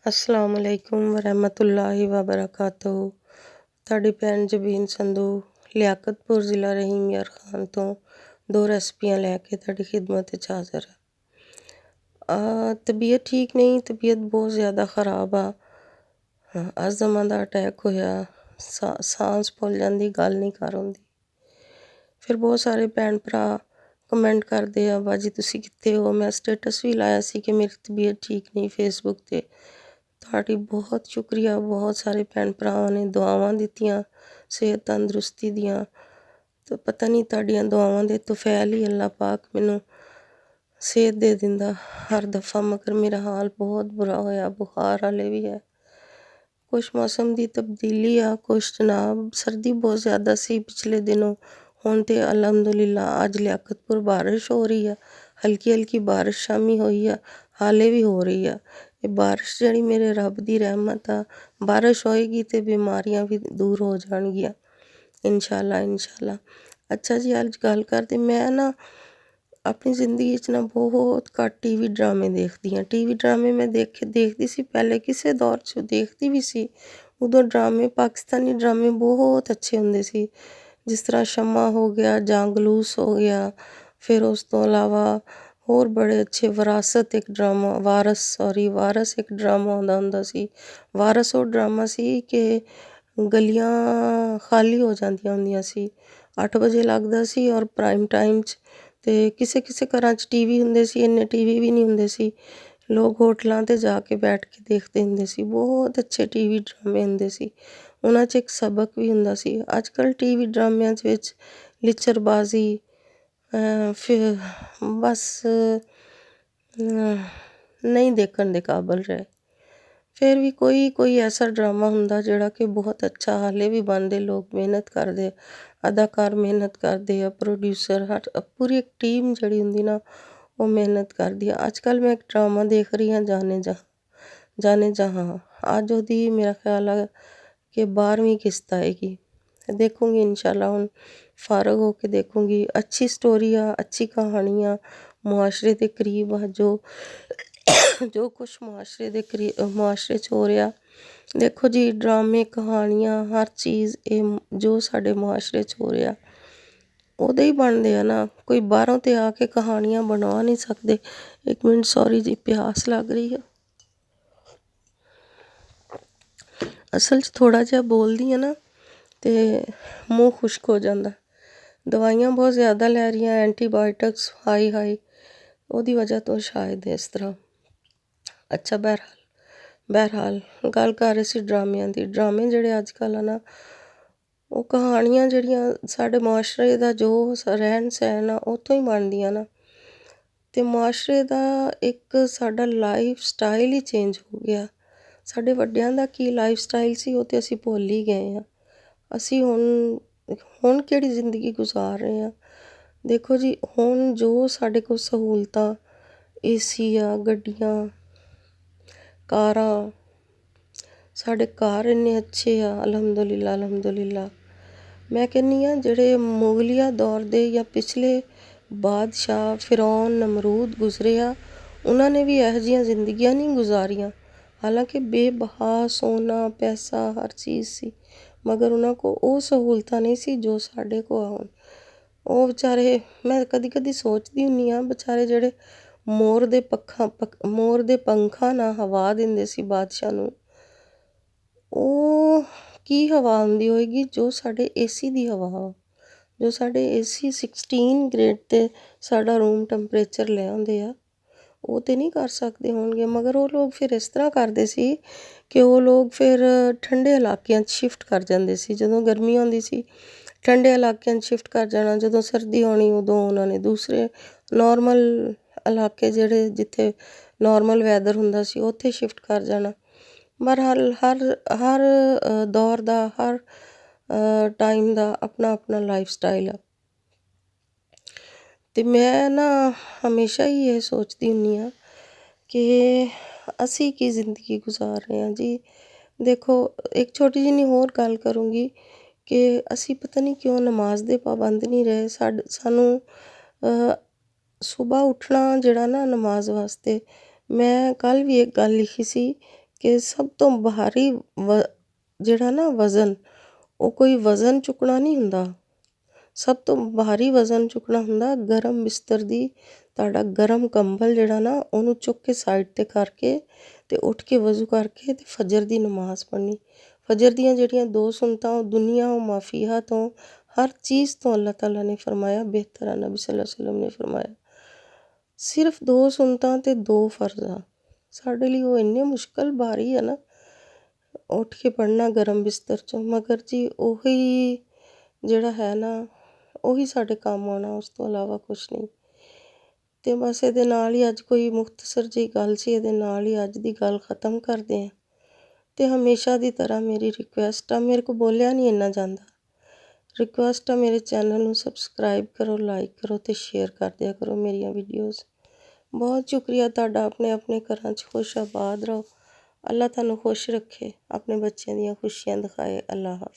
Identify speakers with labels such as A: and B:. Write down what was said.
A: अस्सलाम वालेकुम वरहमतुल्लाहि वबरकातुहू। ਤੁਹਾਡੀ ਭੈਣ ਜਬੀਨ ਸੰਧੂ ਲਿਆਕਤਪੁਰ ਜ਼ਿਲ੍ਹਾ ਰਹੀਮ ਯਾਰ ਖਾਨ ਤੋਂ ਦੋ ਰੈਸਪੀਆਂ ਲੈ ਕੇ ਤੁਹਾਡੀ ਖਿਦਮਤ ਵਿੱਚ ਹਾਜ਼ਰ ਹਾਂ। ਤਬੀਅਤ ਠੀਕ ਨਹੀਂ, ਤਬੀਅਤ ਬਹੁਤ ਜ਼ਿਆਦਾ ਖ਼ਰਾਬ ਆ। ਅਸਥਮਾ ਦਾ ਅਟੈਕ ਹੋਇਆ, ਸਾਂਸ ਫੁੱਲ ਜਾਂਦੀ, ਗੱਲ ਨਹੀਂ ਕਰ ਹੁੰਦੀ। ਫਿਰ ਬਹੁਤ ਸਾਰੇ ਭੈਣ ਭਰਾ ਕਮੈਂਟ ਕਰਦੇ ਆ, ਬਾਜੀ ਤੁਸੀਂ ਕਿੱਥੇ ਹੋ। ਮੈਂ ਸਟੇਟਸ ਵੀ ਲਾਇਆ ਸੀ ਕਿ ਮੇਰੀ ਤਬੀਅਤ ਠੀਕ ਨਹੀਂ ਫੇਸਬੁੱਕ 'ਤੇ। ਤੁਹਾਡੀ ਬਹੁਤ ਸ਼ੁਕਰੀਆ, ਬਹੁਤ ਸਾਰੇ ਭੈਣ ਭਰਾਵਾਂ ਨੇ ਦੁਆਵਾਂ ਦਿੱਤੀਆਂ ਸਿਹਤ ਤੰਦਰੁਸਤੀ ਦੀਆਂ। ਤਾਂ ਪਤਾ ਨਹੀਂ ਤੁਹਾਡੀਆਂ ਦੁਆਵਾਂ ਦੇ ਤੁਫੈਲ ਹੀ ਅੱਲਾ ਪਾਕ ਮੈਨੂੰ ਸਿਹਤ ਦੇ ਦਿੰਦਾ ਹਰ ਦਫਾ, ਮਗਰ ਮੇਰਾ ਹਾਲ ਬਹੁਤ ਬੁਰਾ ਹੋਇਆ। ਬੁਖਾਰ ਹਾਲੇ ਵੀ ਹੈ। ਕੁਛ ਮੌਸਮ ਦੀ ਤਬਦੀਲੀ ਆ, ਕੁਛ ਜਨਾਬ ਸਰਦੀ ਬਹੁਤ ਜ਼ਿਆਦਾ ਸੀ ਪਿਛਲੇ ਦਿਨੋਂ। ਹੁਣ ਤਾਂ ਅਲਹਮਦੁਲਿਲਾ ਅੱਜ ਲਿਆਕਤਪੁਰ ਬਾਰਿਸ਼ ਹੋ ਰਹੀ ਆ, ਹਲਕੀ ਹਲਕੀ ਬਾਰਿਸ਼ ਸ਼ਾਮੀ ਹੋਈ ਆ, ਹਾਲੇ ਵੀ ਹੋ ਰਹੀ ਆ। ਇਹ ਬਾਰਿਸ਼ ਜਿਹੜੀ ਮੇਰੇ ਰੱਬ ਦੀ ਰਹਿਮਤ ਆ। ਬਾਰਿਸ਼ ਹੋਏਗੀ ਤਾਂ ਬਿਮਾਰੀਆਂ ਵੀ ਦੂਰ ਹੋ ਜਾਣਗੀਆਂ ਇਨਸ਼ਾ ਅੱਲਾ। ਅੱਛਾ ਜੀ, ਅੱਜ ਗੱਲ ਕਰਦੇ। ਮੈਂ ਨਾ ਆਪਣੀ ਜ਼ਿੰਦਗੀ 'ਚ ਨਾ ਬਹੁਤ ਘੱਟ ਟੀਵੀ ਡਰਾਮੇ ਦੇਖਦੀ ਹਾਂ। ਟੀਵੀ ਡਰਾਮੇ ਮੈਂ ਦੇਖਦੀ ਸੀ ਪਹਿਲੇ, ਕਿਸੇ ਦੌਰ 'ਚ ਦੇਖਦੀ ਵੀ ਸੀ। ਉਦੋਂ ਡਰਾਮੇ, ਪਾਕਿਸਤਾਨੀ ਡਰਾਮੇ ਬਹੁਤ ਅੱਛੇ ਹੁੰਦੇ ਸੀ, ਜਿਸ ਤਰ੍ਹਾਂ ਸ਼ਮਾ ਹੋ ਗਿਆ, ਜਾਂਗਲੂਸ ਹੋ ਗਿਆ। ਫਿਰ ਉਸ ਤੋਂ ਇਲਾਵਾ ਹੋਰ ਬੜੇ ਅੱਛੇ ਵਾਰਸ ਇੱਕ ਡਰਾਮਾ ਆਉਂਦਾ ਹੁੰਦਾ ਸੀ। ਵਾਰਸ ਉਹ ਡਰਾਮਾ ਸੀ ਕਿ ਗਲੀਆਂ ਖਾਲੀ ਹੋ ਜਾਂਦੀਆਂ ਹੁੰਦੀਆਂ ਸੀ। 8 ਵਜੇ ਲੱਗਦਾ ਸੀ ਔਰ ਪ੍ਰਾਈਮ ਟਾਈਮ 'ਚ। ਅਤੇ ਕਿਸੇ ਕਿਸੇ ਘਰਾਂ 'ਚ ਟੀਵੀ ਹੁੰਦੇ ਸੀ, ਇੰਨੇ ਟੀਵੀ ਵੀ ਨਹੀਂ ਹੁੰਦੇ ਸੀ। ਲੋਕ ਹੋਟਲਾਂ 'ਤੇ ਜਾ ਕੇ ਬੈਠ ਕੇ ਦੇਖਦੇ ਹੁੰਦੇ ਸੀ। ਬਹੁਤ ਅੱਛੇ ਟੀਵੀ ਡਰਾਮੇ ਹੁੰਦੇ ਸੀ, ਉਹਨਾਂ 'ਚ ਇੱਕ ਸਬਕ ਵੀ ਹੁੰਦਾ ਸੀ। ਅੱਜ ਕੱਲ੍ਹ ਟੀਵੀ ਡਰਾਮਿਆਂ ਵਿੱਚ ਲਿਚਰਬਾਜ਼ੀ, ਫਿਰ ਬਸ ਨਹੀਂ ਦੇਖਣ ਦੇ ਕਾਬਲ ਰਹੇ। ਫਿਰ ਵੀ ਕੋਈ ਐਸਾ ਡਰਾਮਾ ਹੁੰਦਾ ਜਿਹੜਾ ਕਿ ਬਹੁਤ ਅੱਛਾ, ਹਾਲੇ ਵੀ ਬਣਦੇ, ਲੋਕ ਮਿਹਨਤ ਕਰਦੇ, ਅਦਾਕਾਰ ਮਿਹਨਤ ਕਰਦੇ ਆ, ਪ੍ਰੋਡਿਊਸਰ, ਪੂਰੀ ਇੱਕ ਟੀਮ ਜਿਹੜੀ ਹੁੰਦੀ ਨਾ ਉਹ ਮਿਹਨਤ ਕਰਦੀ ਆ। ਅੱਜ ਕੱਲ੍ਹ ਮੈਂ ਇੱਕ ਡਰਾਮਾ ਦੇਖ ਰਹੀ ਹਾਂ, ਜਾਨੇ ਜਹਾਂ। ਅੱਜ ਉਹਦੀ ਮੇਰਾ ਖਿਆਲ ਆ ਕਿ 12ਵੀਂ ਕਿਸ਼ਤ ਆਏਗੀ। ਦੇਖੂੰਗੀ ਇਨਸ਼ਾ ਅੱਲਾ, ਹੁਣ ਫਾਰਗ ਹੋ ਕੇ ਦੇਖੂੰਗੀ। ਅੱਛੀ ਸਟੋਰੀ ਆ, ਅੱਛੀ ਕਹਾਣੀ ਆ, ਮੁਆਸ਼ਰੇ ਦੇ ਕਰੀਬ ਆ। ਜੋ ਕੁਛ ਮੁਆਸ਼ਰੇ 'ਚ ਹੋ ਰਿਹਾ, ਦੇਖੋ ਜੀ, ਡਰਾਮੇ, ਕਹਾਣੀਆਂ, ਹਰ ਚੀਜ਼ ਇਹ ਜੋ ਸਾਡੇ ਮੁਆਸ਼ਰੇ 'ਚ ਹੋ ਰਿਹਾ ਉਹਦੇ ਹੀ ਬਣਦੇ ਆ ਨਾ। ਕੋਈ ਬਾਹਰੋਂ ਤੇ ਆ ਕੇ ਕਹਾਣੀਆਂ ਬਣਾ ਨਹੀਂ ਸਕਦੇ। ਇੱਕ ਮਿੰਟ, ਸੌਰੀ ਜੀ, ਪਿਆਸ ਲੱਗ ਰਹੀ ਆ। ਅਸਲ 'ਚ ਥੋੜ੍ਹਾ ਜਿਹਾ ਬੋਲਦੀ ਆ ਨਾ ਅਤੇ ਮੂੰਹ ਖੁਸ਼ਕ ਹੋ ਜਾਂਦਾ। ਦਵਾਈਆਂ ਬਹੁਤ ਜ਼ਿਆਦਾ ਲੈ ਰਹੀਆਂ, ਐਂਟੀਬਾਇਓਟਿਕਸ ਹਾਈ, ਉਹਦੀ ਵਜ੍ਹਾ ਤੋਂ ਸ਼ਾਇਦ ਇਸ ਤਰ੍ਹਾਂ। ਅੱਛਾ, ਬਹਿਰਹਾਲ ਗੱਲ ਕਰ ਰਹੇ ਸੀ ਡਰਾਮਿਆਂ ਦੀ। ਡਰਾਮੇ ਜਿਹੜੇ ਅੱਜ ਕੱਲ੍ਹ ਆ ਨਾ, ਉਹ ਕਹਾਣੀਆਂ ਜਿਹੜੀਆਂ ਸਾਡੇ ਮੁਆਸ਼ਰੇ ਦਾ ਜੋ ਰਹਿਣ ਸਹਿਣ ਆ ਉੱਥੋਂ ਹੀ ਬਣਦੀਆਂ ਨਾ। ਅਤੇ ਮੁਆਸ਼ਰੇ ਦਾ ਇੱਕ ਸਾਡਾ ਲਾਈਫ ਸਟਾਈਲ ਹੀ ਚੇਂਜ ਹੋ ਗਿਆ। ਸਾਡੇ ਵੱਡਿਆਂ ਦਾ ਕੀ ਲਾਈਫ ਸਟਾਈਲ ਸੀ ਉਹ ਤਾਂ ਅਸੀਂ ਭੁੱਲ ਹੀ ਗਏ ਹਾਂ। ਅਸੀਂ ਹੁਣ ਕਿਹੜੀ ਜ਼ਿੰਦਗੀ ਗੁਜ਼ਾਰ ਰਹੇ ਹਾਂ। ਦੇਖੋ ਜੀ, ਹੁਣ ਜੋ ਸਾਡੇ ਕੋਲ ਸਹੂਲਤਾਂ, ਏਸੀ ਆ, ਗੱਡੀਆਂ, ਕਾਰਾਂ, ਸਾਡੇ ਘਰ ਇੰਨੇ ਅੱਛੇ ਆ, ਅਲਹਮਦੁਲਿਲਾ। ਮੈਂ ਕਹਿੰਦੀ ਹਾਂ ਜਿਹੜੇ ਮੁਗਲਿਆ ਦੌਰ ਦੇ ਜਾਂ ਪਿਛਲੇ ਬਾਦਸ਼ਾਹ ਫਿਰੌਨ, ਨਮਰੂਦ ਗੁਜ਼ਰੇ ਆ, ਉਹਨਾਂ ਨੇ ਵੀ ਇਹੋ ਜਿਹੀਆਂ ਜ਼ਿੰਦਗੀਆਂ ਨਹੀਂ ਗੁਜ਼ਾਰੀਆਂ। ਹਾਲਾਂਕਿ ਬੇਬਹਾ ਸੋਨਾ ਪੈਸਾ ਹਰ ਚੀਜ਼ ਸੀ, ਮਗਰ ਉਹਨਾਂ ਕੋਲ ਉਹ ਸਹੂਲਤਾਂ ਨਹੀਂ ਸੀ ਜੋ ਸਾਡੇ ਕੋਲ ਆ ਹੁਣ। ਉਹ ਵਿਚਾਰੇ, ਮੈਂ ਕਦੀ ਕਦੀ ਸੋਚਦੀ ਹੁੰਦੀ ਹਾਂ, ਵਿਚਾਰੇ ਜਿਹੜੇ ਮੋਰ ਦੇ ਪੰਖਾਂ ਨਾਲ ਹਵਾ ਦਿੰਦੇ ਸੀ ਬਾਦਸ਼ਾਹ ਨੂੰ, ਉਹ ਕੀ ਹਵਾ ਹੁੰਦੀ ਹੋਏਗੀ ਜੋ ਸਾਡੇ ਏਸੀ ਦੀ ਹਵਾ, ਜੋ ਸਾਡੇ ਏਸੀ 16 ਗ੍ਰੇਡ 'ਤੇ ਸਾਡਾ ਰੂਮ ਟੈਂਪਰੇਚਰ ਲੈ ਆਉਂਦੇ ਆ, ਉਹ ਤਾਂ ਨਹੀਂ ਕਰ ਸਕਦੇ ਹੋਣਗੇ। ਮਗਰ ਉਹ ਲੋਕ ਫਿਰ ਇਸ ਤਰ੍ਹਾਂ ਕਰਦੇ ਸੀ ਕਿ ਉਹ ਲੋਕ ਫਿਰ ਠੰਡੇ ਇਲਾਕਿਆਂ 'ਚ ਸ਼ਿਫਟ ਕਰ ਜਾਂਦੇ ਸੀ। ਜਦੋਂ ਗਰਮੀ ਆਉਂਦੀ ਸੀ ਠੰਡੇ ਇਲਾਕਿਆਂ 'ਚ ਸ਼ਿਫਟ ਕਰ ਜਾਣਾ, ਜਦੋਂ ਸਰਦੀ ਆਉਣੀ ਉਦੋਂ ਉਹਨਾਂ ਨੇ ਦੂਸਰੇ ਨੋਰਮਲ ਇਲਾਕੇ ਜਿਹੜੇ ਜਿੱਥੇ ਨੋਰਮਲ ਵੈਦਰ ਹੁੰਦਾ ਸੀ ਉੱਥੇ ਸ਼ਿਫਟ ਕਰ ਜਾਣਾ। ਬਹਰਹਾਲ ਹਰ ਦੌਰ ਦਾ, ਹਰ ਟਾਈਮ ਦਾ ਆਪਣਾ ਆਪਣਾ ਲਾਈਫ ਸਟਾਈਲ ਆ। ਅਤੇ ਮੈਂ ਨਾ ਹਮੇਸ਼ਾ ਹੀ ਇਹ ਸੋਚਦੀ ਹੁੰਦੀ ਹਾਂ ਕਿ ਅਸੀਂ ਕੀ ਜ਼ਿੰਦਗੀ ਗੁਜ਼ਾਰ ਰਹੇ ਹਾਂ ਜੀ। ਦੇਖੋ, ਇੱਕ ਛੋਟੀ ਜਿਹੀ ਹੋਰ ਗੱਲ ਕਰੂੰਗੀ ਕਿ ਅਸੀਂ ਪਤਾ ਨਹੀਂ ਕਿਉਂ ਨਮਾਜ਼ ਦੇ ਪਾਬੰਦ ਨਹੀਂ ਰਹੇ। ਸਾਨੂੰ ਸੁਬਾਹ ਉੱਠਣਾ ਜਿਹੜਾ ਨਾ ਨਮਾਜ਼ ਵਾਸਤੇ, ਮੈਂ ਕੱਲ੍ਹ ਵੀ ਇੱਕ ਗੱਲ ਲਿਖੀ ਸੀ ਕਿ ਸਭ ਤੋਂ ਭਾਰੀ ਜਿਹੜਾ ਨਾ ਵਜ਼ਨ, ਉਹ ਕੋਈ ਵਜ਼ਨ ਚੁੱਕਣਾ ਨਹੀਂ ਹੁੰਦਾ। ਸਭ ਤੋਂ ਭਾਰੀ ਵਜ਼ਨ ਚੁੱਕਣਾ ਹੁੰਦਾ ਗਰਮ ਬਿਸਤਰ ਦੀ, ਤੁਹਾਡਾ ਗਰਮ ਕੰਬਲ ਜਿਹੜਾ ਨਾ ਉਹਨੂੰ ਚੁੱਕ ਕੇ ਸਾਈਡ 'ਤੇ ਕਰਕੇ ਅਤੇ ਉੱਠ ਕੇ ਵਜ਼ੂ ਕਰਕੇ ਅਤੇ ਫਜਰ ਦੀ ਨਮਾਜ਼ ਪੜ੍ਹਨੀ। ਫਜਰ ਦੀਆਂ ਜਿਹੜੀਆਂ 2 ਸੁੰਨਤਾਂ ਉਹ ਦੁਨੀਆ ਉਹ ਮਾਫੀਹਾ ਤੋਂ ਹਰ ਚੀਜ਼ ਤੋਂ ਅੱਲਾਹ ਤਾਲਾ ਨੇ ਫਰਮਾਇਆ ਬਿਹਤਰ ਆ, ਨਬੀ ਸੱਲੱਲਾਹੁ ਅਲੈहि ਵਸੱਲਮ ਨੇ ਫਰਮਾਇਆ। ਸਿਰਫ 2 ਸੁੰਨਤਾਂ ਅਤੇ 2 ਫਰਜ਼ ਆ, ਸਾਡੇ ਲਈ ਉਹ ਇੰਨੇ ਮੁਸ਼ਕਿਲ ਭਾਰੀ ਆ ਨਾ ਉੱਠ ਕੇ ਪੜ੍ਹਨਾ ਗਰਮ ਬਿਸਤਰ 'ਚੋਂ, ਮਗਰ ਜੀ ਉਹੀ ਜਿਹੜਾ ਹੈ ਨਾ ਉਹੀ ਸਾਡੇ ਕੰਮ ਆਉਣਾ, ਉਸ ਤੋਂ ਇਲਾਵਾ ਕੁਛ ਨਹੀਂ। ਅਤੇ ਬਸ ਇਹਦੇ ਨਾਲ ਹੀ ਅੱਜ ਕੋਈ ਮੁਖਤਸਰ ਜਿਹੀ ਗੱਲ ਸੀ, ਇਹਦੇ ਨਾਲ ਹੀ ਅੱਜ ਦੀ ਗੱਲ ਖ਼ਤਮ ਕਰਦੇ ਹਾਂ। ਅਤੇ ਹਮੇਸ਼ਾ ਦੀ ਤਰ੍ਹਾਂ ਮੇਰੀ ਰਿਕੁਐਸਟ ਆ, ਮੇਰੇ ਕੋਲ ਬੋਲਿਆ ਨਹੀਂ ਇੰਨਾ ਜਾਂਦਾ, ਰਿਕੁਐਸਟ ਆ ਮੇਰੇ ਚੈਨਲ ਨੂੰ ਸਬਸਕ੍ਰਾਈਬ ਕਰੋ, ਲਾਈਕ ਕਰੋ ਅਤੇ ਸ਼ੇਅਰ ਕਰ ਦਿਆ ਕਰੋ ਮੇਰੀਆਂ ਵੀਡੀਓਜ਼। ਬਹੁਤ ਸ਼ੁਕਰੀਆ ਤੁਹਾਡਾ। ਆਪਣੇ ਆਪਣੇ ਘਰਾਂ 'ਚ ਖੁਸ਼ ਆਬਾਦ ਰਹੋ, ਅੱਲਾਹ ਤੁਹਾਨੂੰ ਖੁਸ਼ ਰੱਖੇ, ਆਪਣੇ ਬੱਚਿਆਂ ਦੀਆਂ ਖੁਸ਼ੀਆਂ ਦਿਖਾਏ। ਅੱਲਾਹ ਹਾਫਿਜ਼।